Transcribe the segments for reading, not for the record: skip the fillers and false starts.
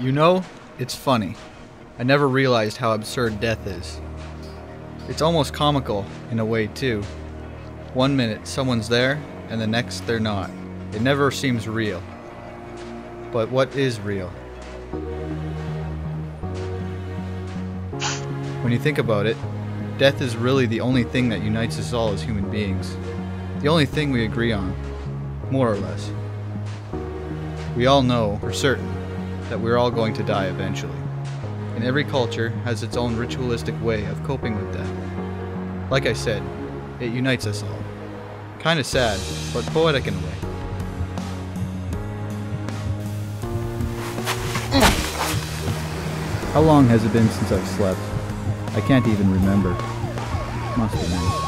You know, it's funny. I never realized how absurd death is. It's almost comical in a way too. One minute someone's there, and the next they're not. It never seems real. But what is real? When you think about it, death is really the only thing that unites us all as human beings. The only thing we agree on, more or less. We all know for certain that we're all going to die eventually. And every culture has its own ritualistic way of coping with death. Like I said, it unites us all. Kinda sad, but poetic in a way. How long has it been since I've slept? I can't even remember. Must be nice.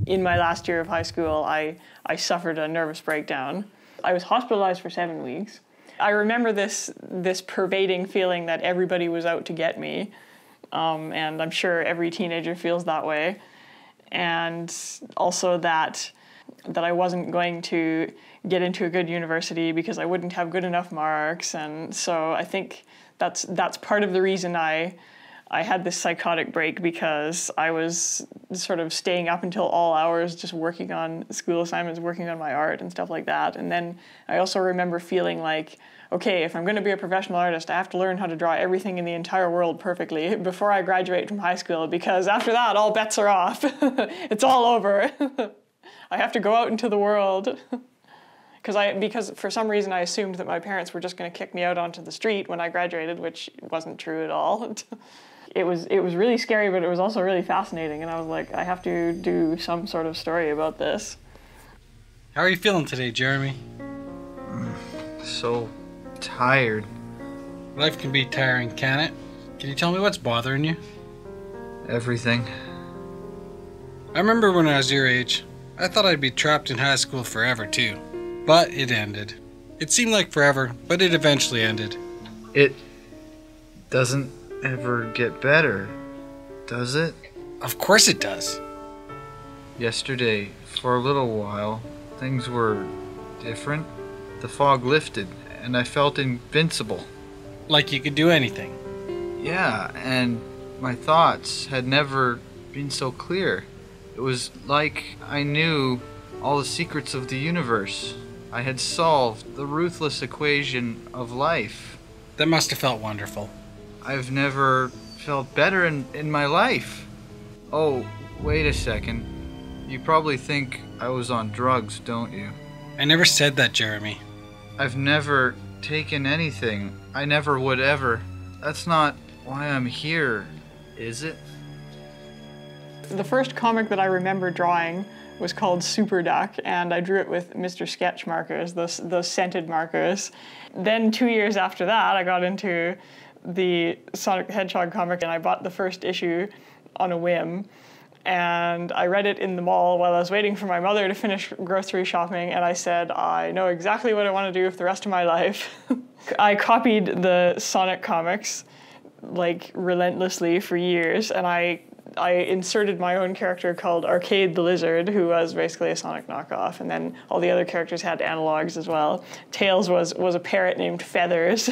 In my last year of high school, I suffered a nervous breakdown. I was hospitalized for 7 weeks. I remember this pervading feeling that everybody was out to get me, and I'm sure every teenager feels that way. And also that I wasn't going to get into a good university because I wouldn't have good enough marks, and so I think that's part of the reason I had this psychotic break, because I was sort of staying up until all hours just working on school assignments, working on my art and stuff like that. And then I also remember feeling like, okay, if I'm going to be a professional artist, I have to learn how to draw everything in the entire world perfectly before I graduate from high school, because after that, all bets are off. It's all over. I have to go out into the world. Because for some reason I assumed that my parents were just going to kick me out onto the street when I graduated, which wasn't true at all. It was really scary, but it was also really fascinating, and I was like, I have to do some sort of story about this. How are you feeling today, Jeremy? So tired. Life can be tiring, can it? Can you tell me what's bothering you? Everything. I remember when I was your age, I thought I'd be trapped in high school forever too. But it ended. It seemed like forever, but it eventually ended. It doesn't ever get better, does it? Of course it does. Yesterday, for a little while, things were different. The fog lifted, and I felt invincible. Like you could do anything. Yeah, and my thoughts had never been so clear. It was like I knew all the secrets of the universe. I had solved the ruthless equation of life. That must have felt wonderful. I've never felt better in my life. Oh, wait a second. You probably think I was on drugs, don't you? I never said that, Jeremy. I've never taken anything. I never would ever. That's not why I'm here, is it? The first comic that I remember drawing was called Super Duck, and I drew it with Mr. Sketch markers, those scented markers. Then 2 years after that, I got into the Sonic the Hedgehog comic, and I bought the first issue on a whim, and I read it in the mall while I was waiting for my mother to finish grocery shopping, and I said, I know exactly what I want to do for the rest of my life. I copied the Sonic comics like relentlessly for years, and I inserted my own character called Arcade the Lizard, who was basically a Sonic knockoff, and then all the other characters had analogs as well. Tails was a parrot named Feathers.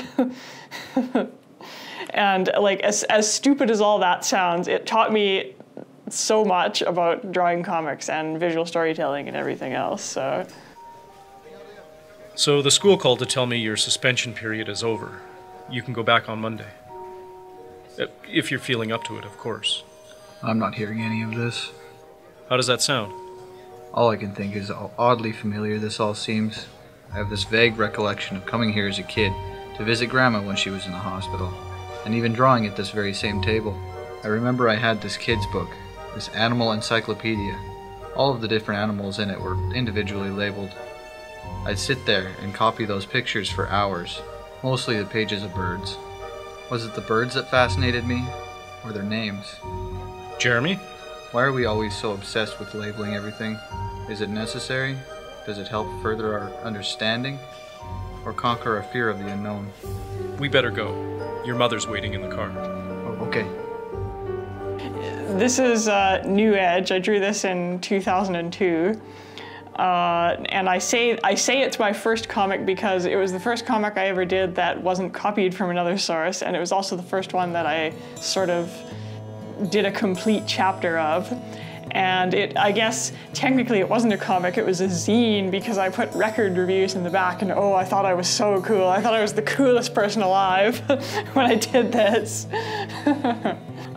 And like as stupid as all that sounds, it taught me so much about drawing comics and visual storytelling and everything else. So the school called to tell me your suspension period is over. You can go back on Monday. If you're feeling up to it, of course. I'm not hearing any of this. How does that sound? All I can think is how oddly familiar this all seems. I have this vague recollection of coming here as a kid to visit Grandma when she was in the hospital, and even drawing at this very same table. I remember I had this kid's book, this animal encyclopedia. All of the different animals in it were individually labeled. I'd sit there and copy those pictures for hours, mostly the pages of birds. Was it the birds that fascinated me, or their names? Jeremy? Why are we always so obsessed with labeling everything? Is it necessary? Does it help further our understanding? Or conquer our fear of the unknown? We better go. Your mother's waiting in the car. Oh, okay. This is New Edge. I drew this in 2002. And I say it's my first comic because it was the first comic I ever did that wasn't copied from another source, and it was also the first one that I sort of did a complete chapter of. And I guess technically it wasn't a comic, it was a zine because I put record reviews in the back, and oh, I thought I was so cool. I thought I was the coolest person alive when I did this.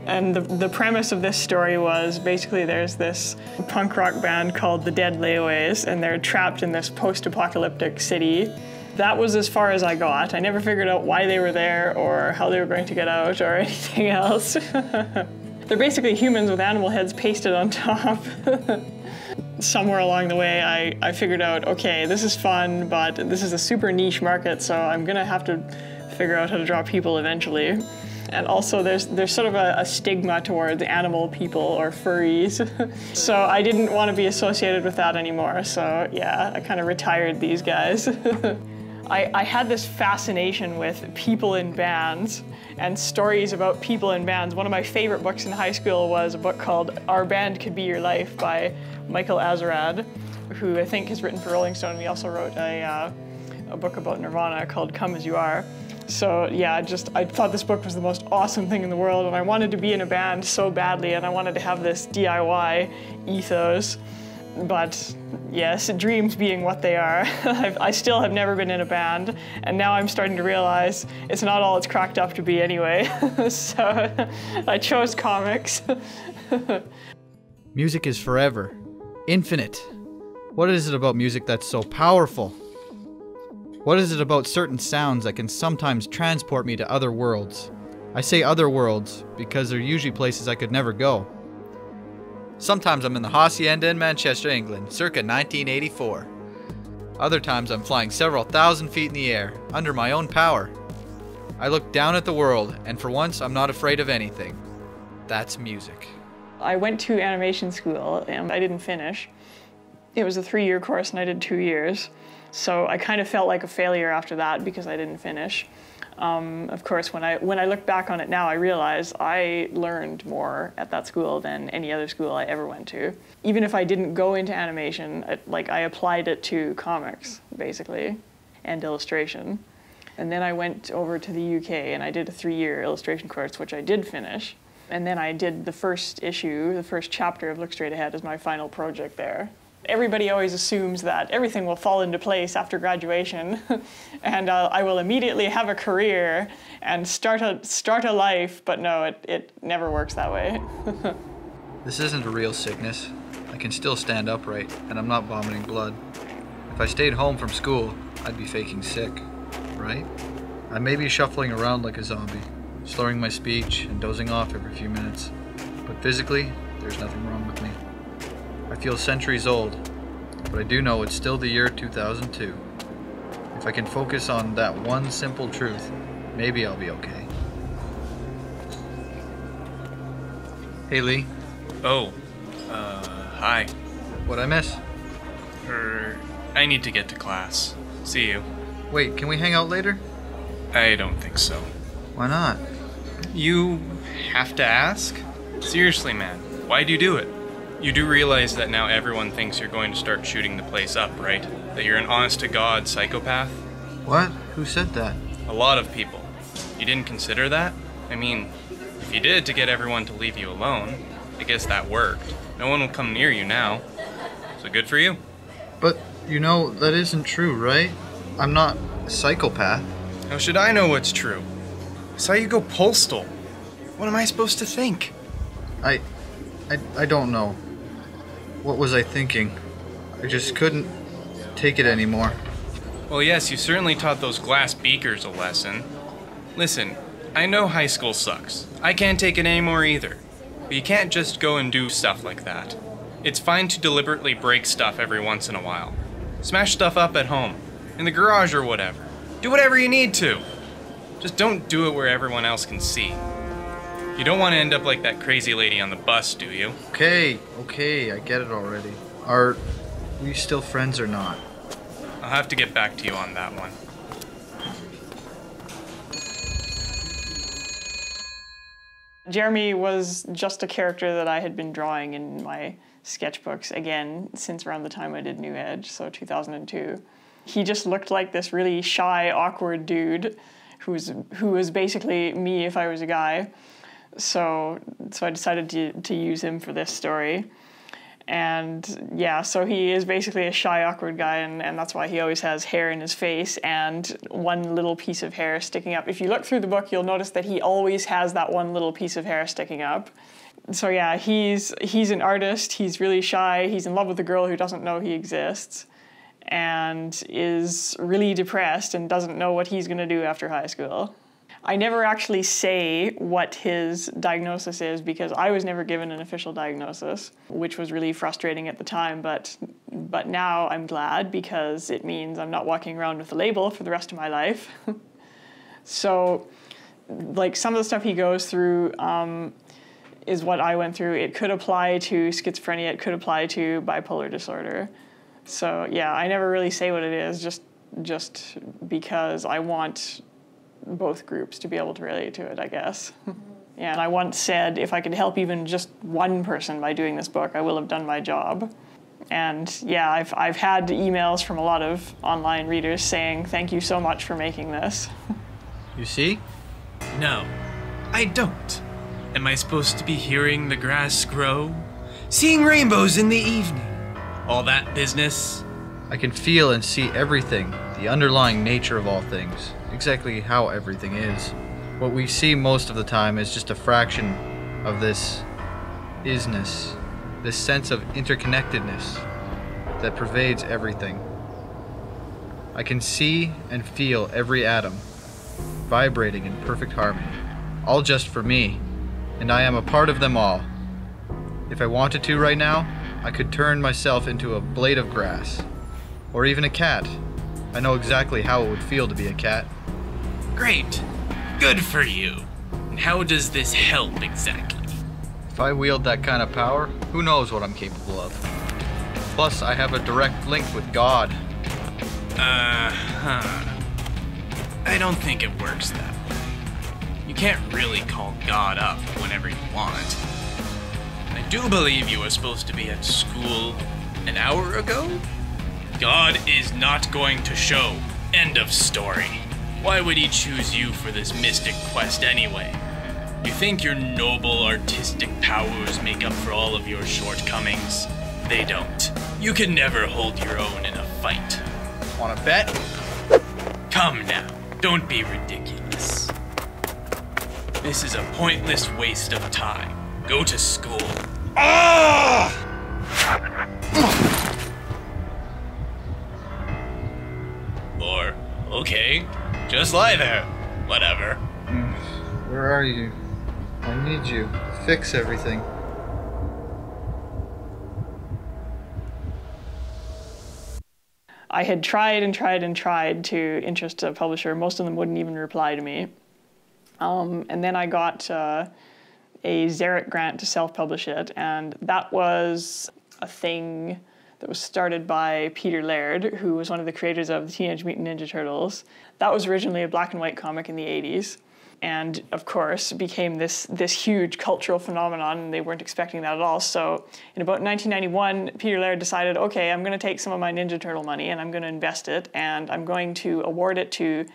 And the premise of this story was basically there's this punk rock band called the Dead Layaways, and they're trapped in this post-apocalyptic city. That was as far as I got. I never figured out why they were there or how they were going to get out or anything else. They're basically humans with animal heads pasted on top. Somewhere along the way, I figured out, okay, this is fun, but this is a super niche market, so I'm gonna have to figure out how to draw people eventually. And also there's sort of a stigma towards animal people or furries. So I didn't want to be associated with that anymore. So yeah, I kind of retired these guys. I had this fascination with people in bands and stories about people in bands. One of my favorite books in high school was a book called Our Band Could Be Your Life by Michael Azerrad, who I think has written for Rolling Stone, and he also wrote a book about Nirvana called Come As You Are. So yeah, I thought this book was the most awesome thing in the world, and I wanted to be in a band so badly, and I wanted to have this DIY ethos. But yes, dreams being what they are, I still have never been in a band, and now I'm starting to realize it's not all it's cracked up to be anyway. So I chose comics. Music is forever, infinite. What is it about music that's so powerful? What is it about certain sounds that can sometimes transport me to other worlds? I say other worlds because they're usually places I could never go. Sometimes I'm in the Hacienda in Manchester, England, circa 1984. Other times I'm flying several thousand feet in the air, under my own power. I look down at the world, and for once I'm not afraid of anything. That's music. I went to animation school, and I didn't finish. It was a 3-year course, and I did 2 years. So I kind of felt like a failure after that because I didn't finish. Of course, when I look back on it now, I realize I learned more at that school than any other school I ever went to. Even if I didn't go into animation, I applied it to comics, basically, and illustration. And then I went over to the UK and I did a 3-year illustration course, which I did finish. And then I did the first issue, the first chapter of Look Straight Ahead as my final project there. Everybody always assumes that everything will fall into place after graduation and I will immediately have a career and start a life, but no, it never works that way. This isn't a real sickness. I can still stand upright, and I'm not vomiting blood. If I stayed home from school, I'd be faking sick, right? I may be shuffling around like a zombie, slurring my speech and dozing off every few minutes, but physically, there's nothing wrong with me. I feel centuries old, but I do know it's still the year 2002. If I can focus on that one simple truth, maybe I'll be okay. Hey Lee. Oh, hi. What'd I miss? I need to get to class. See you. Wait, can we hang out later? I don't think so. Why not? You have to ask? Seriously, man, why'd you do it? You do realize that now everyone thinks you're going to start shooting the place up, right? That you're an honest-to-God psychopath? What? Who said that? A lot of people. You didn't consider that? I mean, if you did to get everyone to leave you alone, I guess that worked. No one will come near you now. So good for you. But, you know, that isn't true, right? I'm not a psychopath. How should I know what's true? I saw you go postal. What am I supposed to think? I don't know. What was I thinking? I just couldn't take it anymore. Well, yes, you certainly taught those glass beakers a lesson. Listen, I know high school sucks. I can't take it anymore either. But you can't just go and do stuff like that. It's fine to deliberately break stuff every once in a while. Smash stuff up at home, in the garage or whatever. Do whatever you need to. Just don't do it where everyone else can see. You don't want to end up like that crazy lady on the bus, do you? Okay, I get it already. Are we still friends or not? I'll have to get back to you on that one. Jeremy was just a character that I had been drawing in my sketchbooks, again, since around the time I did New Edge, so 2002. He just looked like this really shy, awkward dude who was basically me if I was a guy. So I decided to use him for this story. And yeah, so he is basically a shy, awkward guy, and that's why he always has hair in his face and one little piece of hair sticking up. If you look through the book, you'll notice that he always has that one little piece of hair sticking up. So yeah, he's an artist, he's really shy, he's in love with a girl who doesn't know he exists, and is really depressed and doesn't know what he's going to do after high school. I never actually say what his diagnosis is because I was never given an official diagnosis, which was really frustrating at the time, but now I'm glad because it means I'm not walking around with a label for the rest of my life. So, like, some of the stuff he goes through is what I went through. It could apply to schizophrenia, it could apply to bipolar disorder. So yeah, I never really say what it is, just because I want both groups to be able to relate to it, I guess. Yeah, and I once said if I could help even just one person by doing this book, I will have done my job. And yeah, I've had emails from a lot of online readers saying thank you so much for making this. You see? No, I don't. Am I supposed to be hearing the grass grow? Seeing rainbows in the evening? All that business? I can feel and see everything, the underlying nature of all things, exactly how everything is. What we see most of the time is just a fraction of this isness, this sense of interconnectedness that pervades everything. I can see and feel every atom vibrating in perfect harmony, all just for me, and I am a part of them all. If I wanted to right now, I could turn myself into a blade of grass, or even a cat. I know exactly how it would feel to be a cat. Great. Good for you. And how does this help exactly? If I wield that kind of power, who knows what I'm capable of. Plus, I have a direct link with God. I don't think it works that way. You can't really call God up whenever you want. I do believe you were supposed to be at school an hour ago? God is not going to show. End of story. Why would he choose you for this mystic quest anyway? You think your noble artistic powers make up for all of your shortcomings? They don't. You can never hold your own in a fight. Wanna bet? Come now, don't be ridiculous. This is a pointless waste of time. Go to school. Ah! Or, okay, just lie there. Whatever. Where are you? I need you to fix everything. I had tried and tried and tried to interest a publisher. Most of them wouldn't even reply to me. And then I got a Xeric grant to self-publish it, and that was a thing that was started by Peter Laird, who was one of the creators of the Teenage Mutant Ninja Turtles. That was originally a black and white comic in the 80s, and of course became this huge cultural phenomenon, and they weren't expecting that at all. So in about 1991, Peter Laird decided, okay, I'm going to take some of my Ninja Turtle money and I'm going to invest it, and I'm going to award it to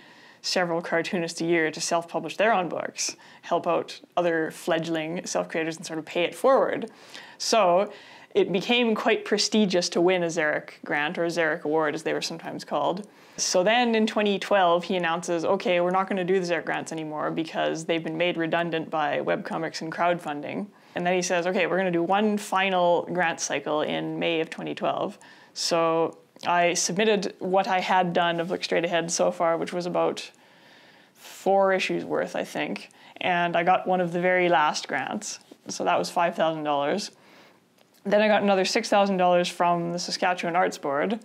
several cartoonists a year to self-publish their own books, help out other fledgling self-creators and sort of pay it forward. So it became quite prestigious to win a Xeric grant, or a Xeric award as they were sometimes called. So then in 2012 he announces, okay, we're not going to do the Xeric grants anymore because they've been made redundant by webcomics and crowdfunding. And then he says, okay, we're going to do one final grant cycle in May of 2012. So I submitted what I had done of Look Straight Ahead so far, which was about 4 issues worth, I think. And I got one of the very last grants. So that was $5,000. Then I got another $6,000 from the Saskatchewan Arts Board.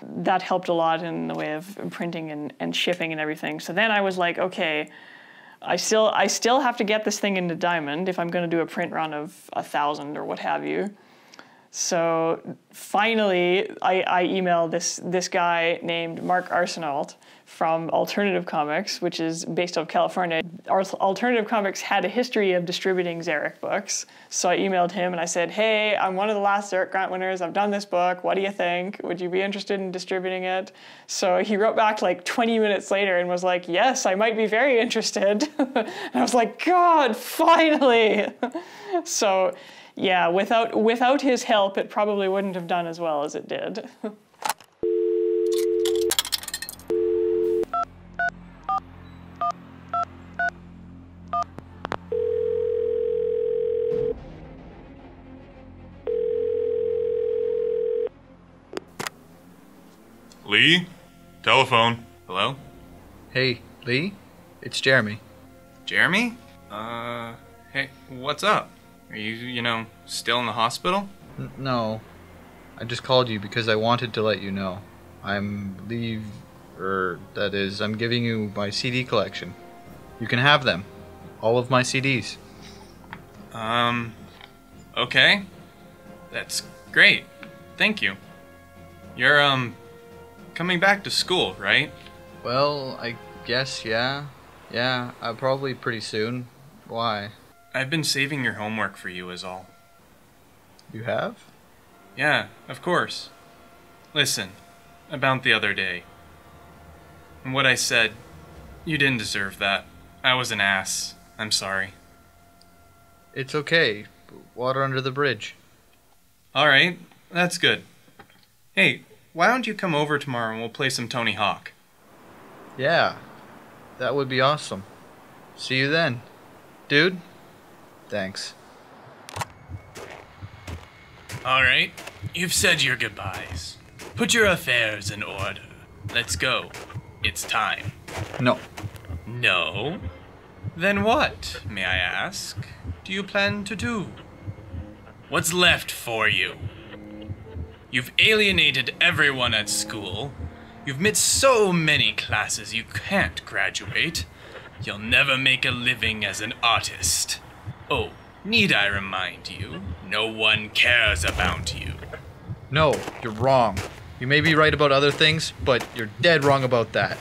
That helped a lot in the way of printing and shipping and everything. So then I was like, okay, I still have to get this thing into Diamond if I'm going to do a print run of 1,000 or what have you. So finally, I emailed this guy named Mark Arsenault from Alternative Comics, which is based out of California. Alternative Comics had a history of distributing Zarek books. So I emailed him and I said, hey, I'm one of the last Zarek Grant winners. I've done this book. What do you think? Would you be interested in distributing it? So he wrote back like 20 minutes later and was like, yes, I might be very interested. And I was like, God, finally. So yeah, without his help, it probably wouldn't have done as well as it did. Lee? Telephone. Hello? Hey, Lee? It's Jeremy. Jeremy? Hey, what's up? Are you, still in the hospital? No. I just called you because I wanted to let you know. I'm giving you my CD collection. You can have them. All of my CDs. Okay. That's great. Thank you. You're, coming back to school, right? Well, I guess, yeah. Yeah, probably pretty soon. Why? I've been saving your homework for you is all. You have? Yeah, of course. Listen, about the other day. And what I said, you didn't deserve that. I was an ass. I'm sorry. It's okay. Water under the bridge. Alright, that's good. Hey, why don't you come over tomorrow and we'll play some Tony Hawk? Yeah, that would be awesome. See you then. Dude, thanks. Alright, you've said your goodbyes. Put your affairs in order. Let's go. It's time. No. No? Then what, may I ask, do you plan to do? What's left for you? You've alienated everyone at school. You've missed so many classes you can't graduate. You'll never make a living as an artist. Oh, need I remind you, no one cares about you. No, you're wrong. You may be right about other things, but you're dead wrong about that.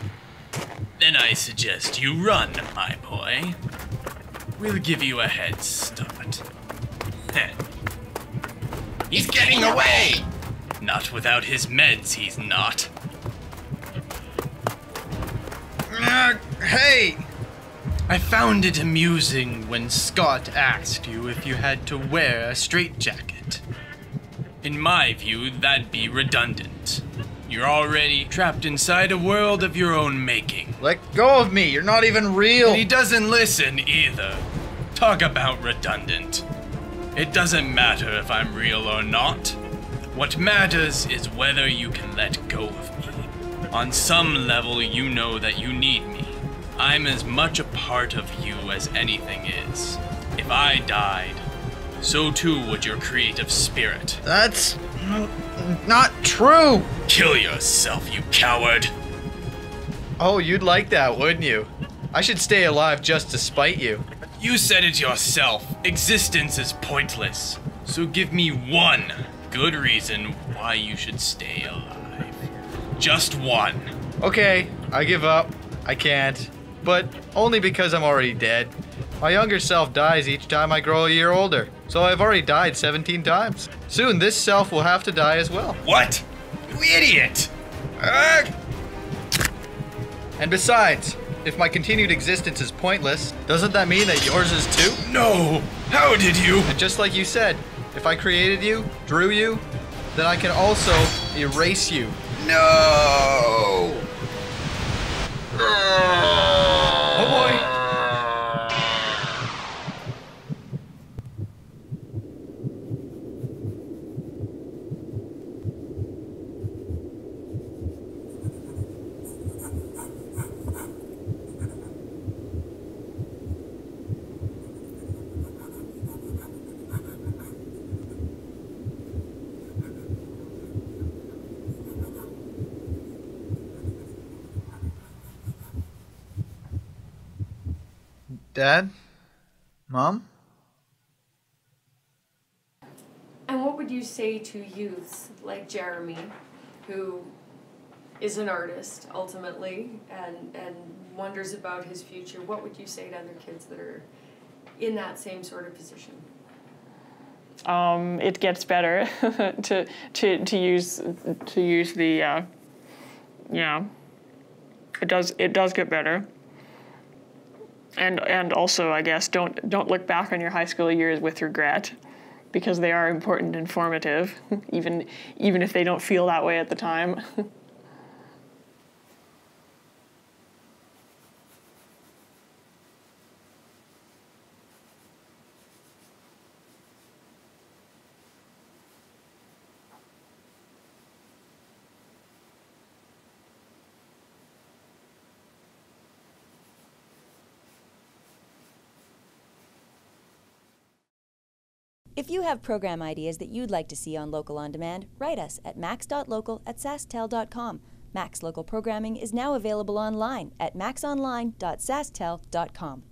Then I suggest you run, my boy. We'll give you a head start. He's getting away! Not without his meds, he's not. Hey! I found it amusing when Scott asked you if you had to wear a straitjacket. In my view, that'd be redundant. You're already trapped inside a world of your own making. Let go of me, you're not even real! And he doesn't listen either. Talk about redundant. It doesn't matter if I'm real or not. What matters is whether you can let go of me. On some level, you know that you need me. I'm as much a part of you as anything is. If I died, so too would your creative spirit. That's not true! Kill yourself, you coward! Oh, you'd like that, wouldn't you? I should stay alive just to spite you. You said it yourself. Existence is pointless. So give me one good reason why you should stay alive. Just one. Okay, I give up. I can't. But only because I'm already dead. My younger self dies each time I grow a year older. So I've already died 17 times. Soon this self will have to die as well. What? You idiot! And besides, if my continued existence is pointless, doesn't that mean that yours is too? No! How did you? And just like you said, if I created you, drew you, then I can also erase you. No! Oh boy! Dad? Mom? And what would would you say to youths like Jeremy, who is an artist ultimately and wonders about his future? What would you say to other kids that are in that same sort of position? It gets better to use the it does get better. And also, I guess, don't look back on your high school years with regret, because they are important and formative, even if they don't feel that way at the time. If you have program ideas that you'd like to see on Local On Demand, write us at max.local@sasktel.com. Max Local programming is now available online at maxonline.sasktel.com.